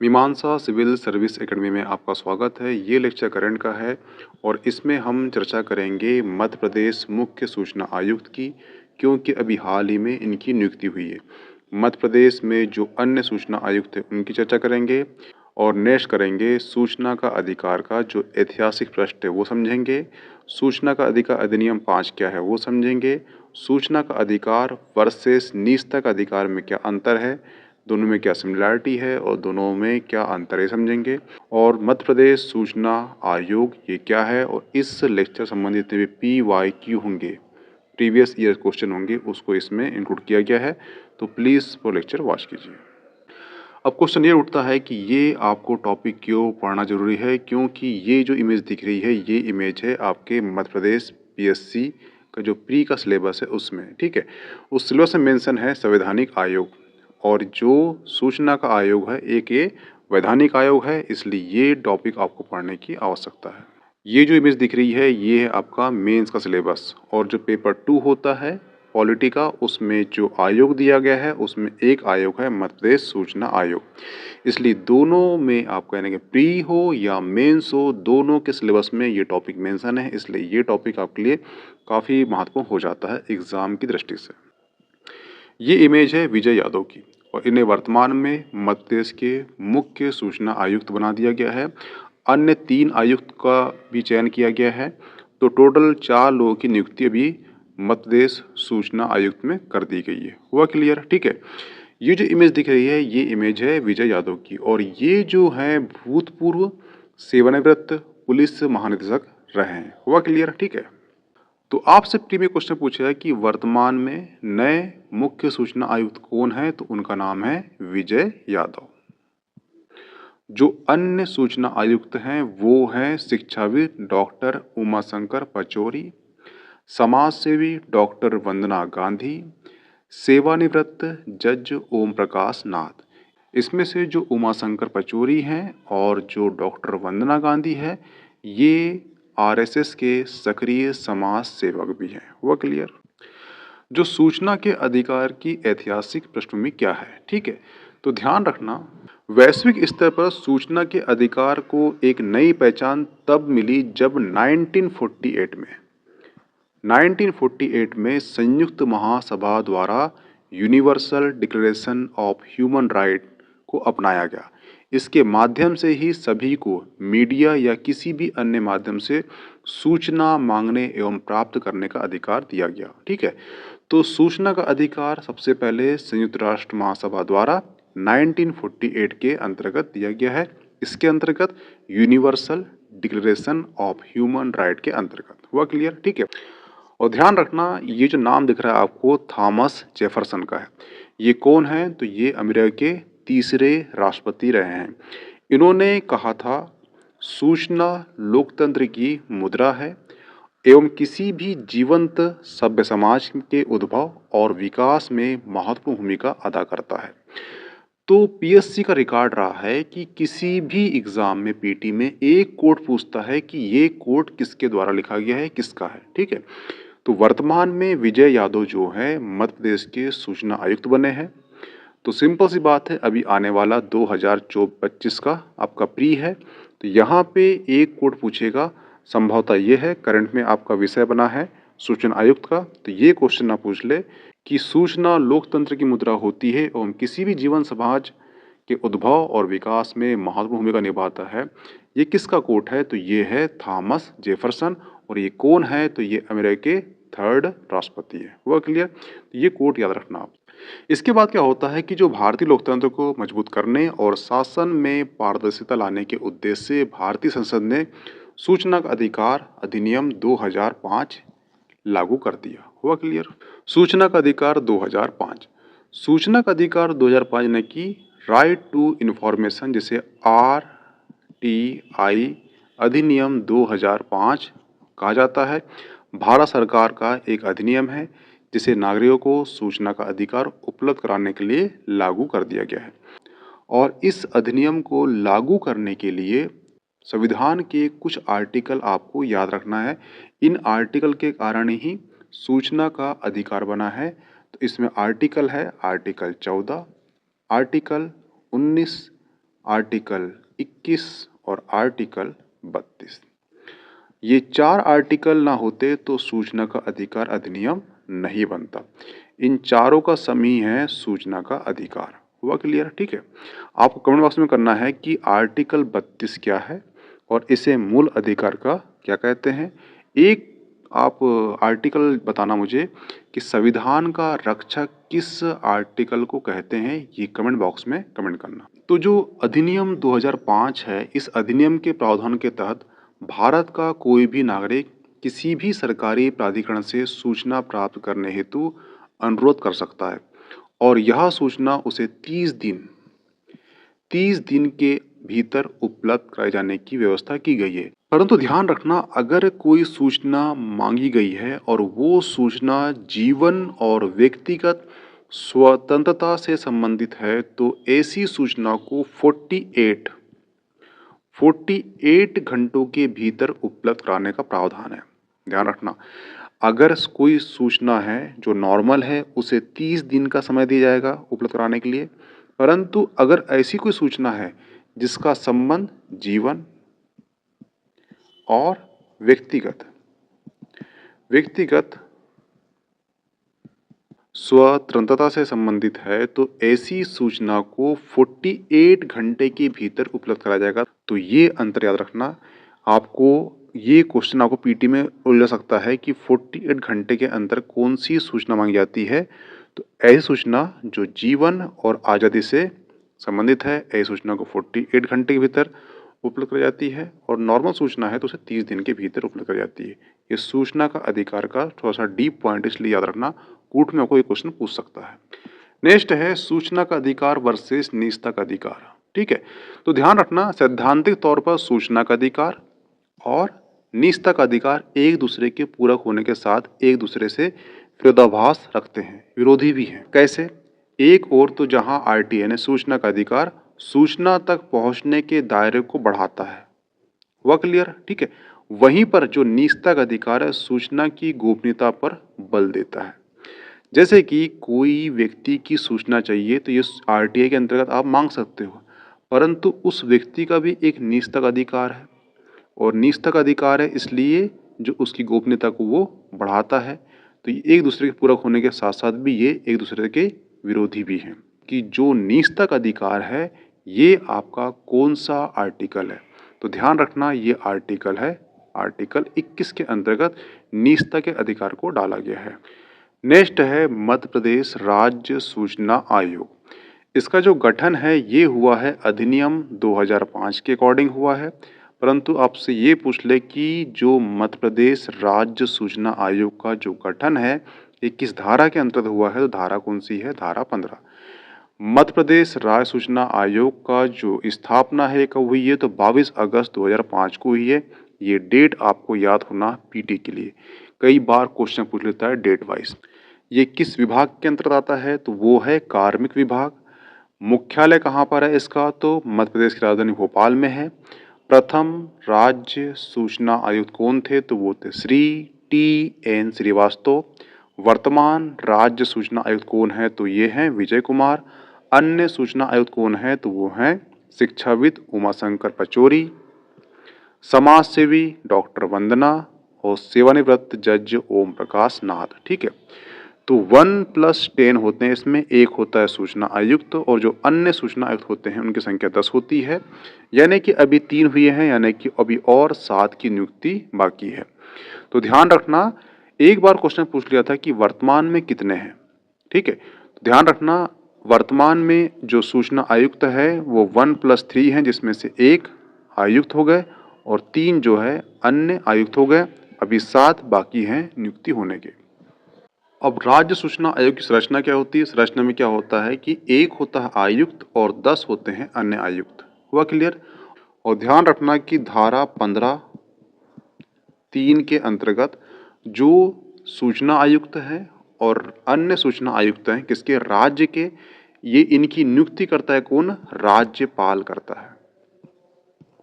मीमांसा civil service academy में आपका स्वागत है। ये लेक्चर करंट का है और इसमें हम चर्चा करेंगे मध्य प्रदेश मुख्य सूचना आयुक्त की, क्योंकि अभी हाल ही में इनकी नियुक्ति हुई है। मध्य प्रदेश में जो अन्य सूचना आयुक्त हैं उनकी चर्चा करेंगे और नेक्स्ट करेंगे सूचना का अधिकार का जो ऐतिहासिक पृष्ठ है वो समझेंगे। सूचना का अधिकार अधिनियम 5 क्या है वो समझेंगे। सूचना का अधिकार वर्सेस निजता का अधिकार में क्या अंतर है, दोनों में क्या सिमिलैरिटी है और दोनों में क्या अंतर है समझेंगे। और मध्य प्रदेश सूचना आयोग ये क्या है और इस लेक्चर संबंधित जितने भी PYQ होंगे, प्रीवियस ईयर क्वेश्चन होंगे, उसको इसमें इंक्लूड किया गया है। तो प्लीज़ वो लेक्चर वॉच कीजिए। अब क्वेश्चन ये उठता है कि ये आपको टॉपिक क्यों पढ़ना ज़रूरी है, क्योंकि ये जो इमेज दिख रही है ये इमेज है आपके मध्य प्रदेश PSC का जो प्री का सिलेबस है उसमें, ठीक है। उस सिलेबस में मेंशन है संवैधानिक आयोग, और जो सूचना का आयोग है एक ये वैधानिक आयोग है, इसलिए ये टॉपिक आपको पढ़ने की आवश्यकता है। ये जो इमेज दिख रही है ये है आपका मेंस का सिलेबस, और जो पेपर 2 होता है पॉलिटी का उसमें जो आयोग दिया गया है उसमें एक आयोग है मध्य प्रदेश सूचना आयोग। इसलिए दोनों में आपको यानी कि प्री हो या मेंस हो, दोनों के सिलेबस में ये टॉपिक मेंशन है, इसलिए ये टॉपिक आपके लिए काफ़ी महत्वपूर्ण हो जाता है एग्ज़ाम की दृष्टि से। ये इमेज है विजय यादव की और इन्हें वर्तमान में मध्य प्रदेश के मुख्य सूचना आयुक्त बना दिया गया है। अन्य 3 आयुक्त का भी चयन किया गया है, तो टोटल 4 लोगों की नियुक्ति अभी मध्य प्रदेश सूचना आयुक्त में कर दी गई है। हुआ क्लियर? ठीक है। ये जो इमेज दिख रही है ये इमेज है विजय यादव की, और ये जो है भूतपूर्व सेवानिवृत्त पुलिस महानिदेशक रहे हैं। हुआ क्लियर? ठीक है। तो आपसे प्री में क्वेश्चन पूछा है कि वर्तमान में नए मुख्य सूचना आयुक्त कौन है, तो उनका नाम है विजय यादव। जो अन्य सूचना आयुक्त हैं वो हैं शिक्षाविद डॉक्टर उमाशंकर पचौरी, समाज सेवी डॉक्टर वंदना गांधी, सेवानिवृत्त जज ओम प्रकाश नाथ। इसमें से जो उमाशंकर पचौरी हैं और जो डॉक्टर वंदना गांधी है ये RSS के सक्रिय समाज सेवक भी हैं। हुआ क्लियर? जो सूचना के अधिकार की ऐतिहासिक पृष्ठभूमि क्या है, ठीक है। तो ध्यान रखना, वैश्विक स्तर पर सूचना के अधिकार को एक नई पहचान तब मिली जब 1948 में संयुक्त महासभा द्वारा universal declaration of human right को अपनाया गया। इसके माध्यम से ही सभी को मीडिया या किसी भी अन्य माध्यम से सूचना मांगने एवं प्राप्त करने का अधिकार दिया गया, ठीक है। तो सूचना का अधिकार सबसे पहले संयुक्त राष्ट्र महासभा द्वारा 1948 के अंतर्गत दिया गया है। इसके अंतर्गत universal declaration of human right के अंतर्गत। हुआ क्लियर? ठीक है। और ध्यान रखना ये जो नाम दिख रहा है आपको थॉमस जेफरसन का है। ये कौन है? तो ये अमेरिका के तीसरे राष्ट्रपति रहे हैं। इन्होंने कहा था सूचना लोकतंत्र की मुद्रा है एवं किसी भी जीवंत सभ्य समाज के उद्भव और विकास में महत्वपूर्ण भूमिका अदा करता है। तो PSC का रिकॉर्ड रहा है कि किसी भी एग्जाम में PT में एक कोट पूछता है कि ये कोट किसके द्वारा लिखा गया है, किसका है, ठीक है। तो वर्तमान में विजय यादव जो है मध्य प्रदेश के सूचना आयुक्त बने हैं। तो सिंपल सी बात है, अभी आने वाला 2024-25 का आपका प्री है, तो यहाँ पे एक कोड पूछेगा। संभवतः ये है करंट में आपका विषय बना है सूचना आयुक्त का, तो ये क्वेश्चन ना पूछ ले कि सूचना लोकतंत्र की मुद्रा होती है एवं किसी भी जीवन समाज के उद्भव और विकास में महत्वपूर्ण भूमिका निभाता है। ये किसका कोट है? तो ये है थॉमस जेफरसन, और ये कौन है? तो ये अमेरिका के 3rd राष्ट्रपति है। हुआ क्लियर? तो ये कोट याद रखना आप। इसके बाद क्या होता है कि जो भारतीय लोकतंत्र को मजबूत करने और शासन में पारदर्शिता लाने के उद्देश्य से भारतीय संसद ने सूचना का अधिकार अधिनियम 2005 लागू कर दिया। हुआ क्लियर? सूचना का अधिकार 2005, सूचना का अधिकार 2005 ने की राइट टू इन्फॉर्मेशन, जिसे RTI अधिनियम 2005 कहा जाता है, भारत सरकार का एक अधिनियम है जिसे नागरिकों को सूचना का अधिकार उपलब्ध कराने के लिए लागू कर दिया गया है। और इस अधिनियम को लागू करने के लिए संविधान के कुछ आर्टिकल आपको याद रखना है। इन आर्टिकल के कारण ही सूचना का अधिकार बना है। तो इसमें आर्टिकल है आर्टिकल 14, आर्टिकल 19, आर्टिकल 21 और आर्टिकल 32। ये 4 आर्टिकल ना होते तो सूचना का अधिकार अधिनियम नहीं बनता। इन चारों का समूह है सूचना का अधिकार। हुआ क्लियर? ठीक है। आपको कमेंट बॉक्स में करना है कि आर्टिकल 32 क्या है और इसे मूल अधिकार का क्या कहते हैं। एक आप आर्टिकल बताना मुझे कि संविधान का रक्षक किस आर्टिकल को कहते हैं, ये कमेंट बॉक्स में कमेंट करना। तो जो अधिनियम 2005 है, इस अधिनियम के प्रावधान के तहत भारत का कोई भी नागरिक किसी भी सरकारी प्राधिकरण से सूचना प्राप्त करने हेतु अनुरोध कर सकता है और यह सूचना उसे 30 दिन के भीतर उपलब्ध कराए जाने की व्यवस्था की गई है। परंतु ध्यान रखना, अगर कोई सूचना मांगी गई है और वो सूचना जीवन और व्यक्तिगत स्वतंत्रता से संबंधित है तो ऐसी सूचना को 48 घंटों के भीतर उपलब्ध कराने का प्रावधान है। ध्यान रखना, अगर कोई सूचना है जो नॉर्मल है उसे 30 दिन का समय दिया जाएगा उपलब्ध कराने के लिए, परंतु अगर ऐसी कोई सूचना है जिसका संबंध जीवन और व्यक्तिगत स्वतंत्रता से संबंधित है तो ऐसी सूचना को 48 घंटे के भीतर उपलब्ध कराया जाएगा। तो ये अंतर याद रखना। आपको ये क्वेश्चन आपको पीटी में उलझा सकता है कि 48 घंटे के अंदर कौन सी सूचना मांगी जाती है। तो ऐसी सूचना जो जीवन और आज़ादी से संबंधित है, ऐसी सूचना को 48 घंटे के भीतर उपलब्ध कराई जाती है और नॉर्मल सूचना है तो उसे 30 दिन के भीतर उपलब्ध कराई जाती है। ये सूचना का अधिकार का थोड़ा सा डीप पॉइंट, इसलिए याद रखना, कूट में आपको ये क्वेश्चन पूछ सकता है। नेक्स्ट है सूचना का अधिकार वर्सेस निजता का अधिकार। ठीक है, तो ध्यान रखना, सैद्धांतिक तौर पर सूचना का अधिकार और निजता का अधिकार एक दूसरे के पूरक होने के साथ एक दूसरे से विरोधाभास रखते हैं, विरोधी भी हैं। कैसे? एक ओर तो जहां आरटीआई यानी सूचना का अधिकार सूचना तक पहुंचने के दायरे को बढ़ाता है, वह क्लियर? ठीक है। वहीं पर जो निजता का अधिकार है सूचना की गोपनीयता पर बल देता है। जैसे कि कोई व्यक्ति की सूचना चाहिए तो ये आरटीआई के अंतर्गत आप मांग सकते हो, परंतु उस व्यक्ति का भी एक निजता का अधिकार है और निजता का अधिकार है इसलिए जो उसकी गोपनीयता को वो बढ़ाता है। तो ये एक दूसरे के पूरक होने के साथ साथ भी ये एक दूसरे के विरोधी भी हैं कि जो निजता का अधिकार है ये आपका कौन सा आर्टिकल है। तो ध्यान रखना, ये आर्टिकल है आर्टिकल 21 के अंतर्गत निजता के अधिकार को डाला गया है। नेक्स्ट है मध्य प्रदेश राज्य सूचना आयोग। इसका जो गठन है ये हुआ है अधिनियम 2005 के अकॉर्डिंग हुआ है, परंतु आपसे ये पूछ ले कि जो मध्य प्रदेश राज्य सूचना आयोग का जो गठन है ये किस धारा के अंतर्गत हुआ है, तो धारा कौन सी है? धारा 15। मध्य प्रदेश राज्य सूचना आयोग का जो स्थापना है कब हुई है, तो 22 अगस्त 2005 को हुई है। ये डेट आपको याद होना पीटी के लिए, कई बार क्वेश्चन पूछ लेता है डेट वाइज। ये किस विभाग के अंतर्गत आता है, तो वो है कार्मिक विभाग। मुख्यालय कहाँ पर है इसका, तो मध्य प्रदेश की राजधानी भोपाल में है। प्रथम राज्य सूचना आयुक्त कौन थे, तो वो थे श्री TN श्रीवास्तव। वर्तमान राज्य सूचना आयुक्त कौन है, तो ये हैं विजय कुमार। अन्य सूचना आयुक्त कौन है, तो वो हैं शिक्षाविद उमाशंकर पचौरी, समाज सेवी डॉक्टर वंदना और सेवानिवृत्त जज ओम प्रकाश नाथ। ठीक है, तो 1+10 होते हैं इसमें, एक होता है सूचना आयुक्त और जो अन्य सूचना आयुक्त होते हैं उनकी संख्या 10 होती है, यानी कि अभी 3 हुए हैं, यानी कि अभी और 7 की नियुक्ति बाकी है। तो ध्यान रखना, एक बार क्वेश्चन पूछ लिया था कि वर्तमान में कितने हैं। ठीक है, तो ध्यान रखना, वर्तमान में जो सूचना आयुक्त है वो 1+3 हैं, जिसमें से एक आयुक्त हो गए और 3 जो है अन्य आयुक्त हो गए। अभी 7 बाकी हैं नियुक्ति होने के। अब राज्य सूचना आयोग की संरचना क्या होती है? संरचना में क्या होता है कि एक होता है आयुक्त और 10 होते हैं अन्य आयुक्त। हुआ क्लियर? और ध्यान रखना कि धारा 15(3) के अंतर्गत जो सूचना आयुक्त है और अन्य सूचना आयुक्त हैं किसके? राज्य के। ये इनकी नियुक्ति करता है कौन? राज्यपाल करता है।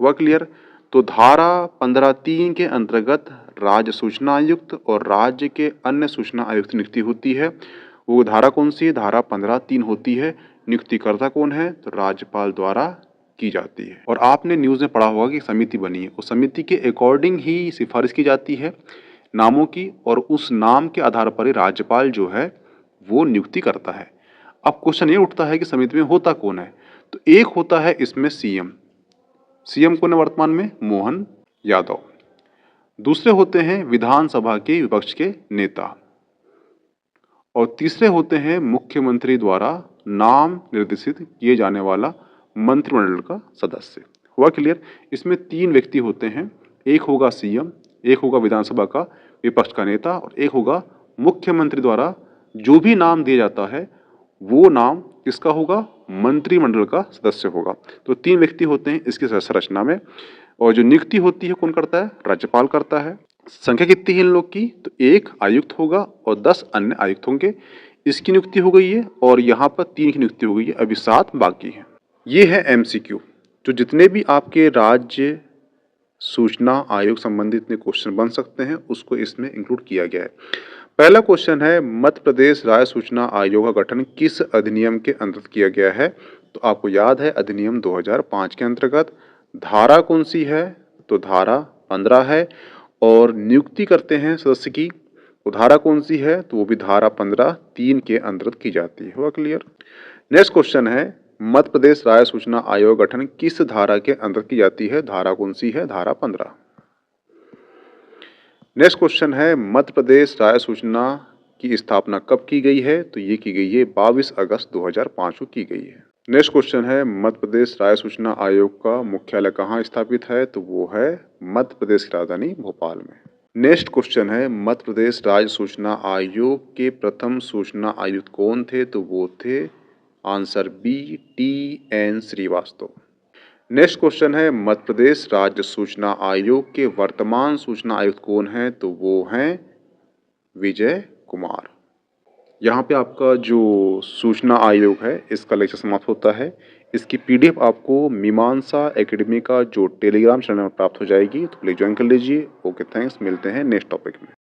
हुआ क्लियर? तो धारा 15(3) के अंतर्गत राज्य सूचना आयुक्त और राज्य के अन्य सूचना आयुक्त नियुक्ति होती है। वो धारा कौन सी है? धारा 15(3) होती है। नियुक्तिकर्ता कौन है? तो राज्यपाल द्वारा की जाती है। और आपने न्यूज़ में पढ़ा होगा कि समिति बनी है, उस समिति के अकॉर्डिंग ही सिफारिश की जाती है नामों की, और उस नाम के आधार पर ही राज्यपाल जो है वो नियुक्ति करता है। अब क्वेश्चन ये उठता है कि समिति में होता कौन है? तो एक होता है इसमें सीएम। सीएम कौन है वर्तमान में? मोहन यादव। दूसरे होते हैं विधानसभा के विपक्ष के नेता, और तीसरे होते हैं मुख्यमंत्री द्वारा नाम निर्देशित किए जाने वाला मंत्रिमंडल का सदस्य। हुआ क्लियर? इसमें 3 व्यक्ति होते हैं, एक होगा सीएम, एक होगा विधानसभा का विपक्ष का नेता, और एक होगा मुख्यमंत्री द्वारा जो भी नाम दिया जाता है वो नाम किसका होगा? मंत्रिमंडल का सदस्य होगा। तो 3 व्यक्ति होते हैं इसकी संरचना में, और जो नियुक्ति होती है कौन करता है? राज्यपाल करता है। संख्या कितनी है इन लोग की? तो 1 आयुक्त होगा और 10 अन्य आयुक्त होंगे। इसकी नियुक्ति हो गई है, और यहाँ पर 3 की नियुक्ति हो गई है, अभी 7 बाकी हैं। ये है एमसीक्यू, जो जितने भी आपके राज्य सूचना आयोग संबंधित इतने क्वेश्चन बन सकते हैं उसको इसमें इंक्लूड किया गया है। पहला क्वेश्चन है, मध्य प्रदेश राज्य सूचना आयोग का गठन किस अधिनियम के अंतर्गत किया गया है? तो आपको याद है अधिनियम 2005 के अंतर्गत। धारा कौन सी है? तो धारा 15 है। और नियुक्ति करते हैं सदस्य की, तो धारा कौन सी है? तो वो भी धारा 15(3) के अंतर्गत की जाती है। हुआ क्लियर? नेक्स्ट क्वेश्चन है, मध्य प्रदेश राज्य सूचना आयोग गठन किस धारा के अंतर्गत की जाती है? धारा कौन सी है? धारा 15। नेक्स्ट क्वेश्चन है, मध्य प्रदेश राज्य सूचना की स्थापना कब की गई है? तो ये की गई है 22 अगस्त 2005 को की गई है। नेक्स्ट क्वेश्चन है, मध्य प्रदेश राज्य सूचना आयोग का मुख्यालय कहाँ स्थापित है? तो वो है मध्य प्रदेश की राजधानी भोपाल में। नेक्स्ट क्वेश्चन है, मध्य प्रदेश राज्य सूचना आयोग के प्रथम सूचना आयुक्त कौन थे? तो वो थे answer B, T N. Srivastava. Next question है, मध्य प्रदेश राज्य सूचना आयोग के वर्तमान सूचना आयुक्त कौन है? तो वो हैं विजय कुमार। यहाँ पे आपका जो सूचना आयोग है इसका लेक्चर समाप्त होता है। इसकी पीडीएफ आपको मीमांसा एकेडमी का जो टेलीग्राम चैनल में प्राप्त हो जाएगी, तो प्लीज ज्वाइन कर लीजिए। Okay, thanks. मिलते हैं नेक्स्ट टॉपिक में।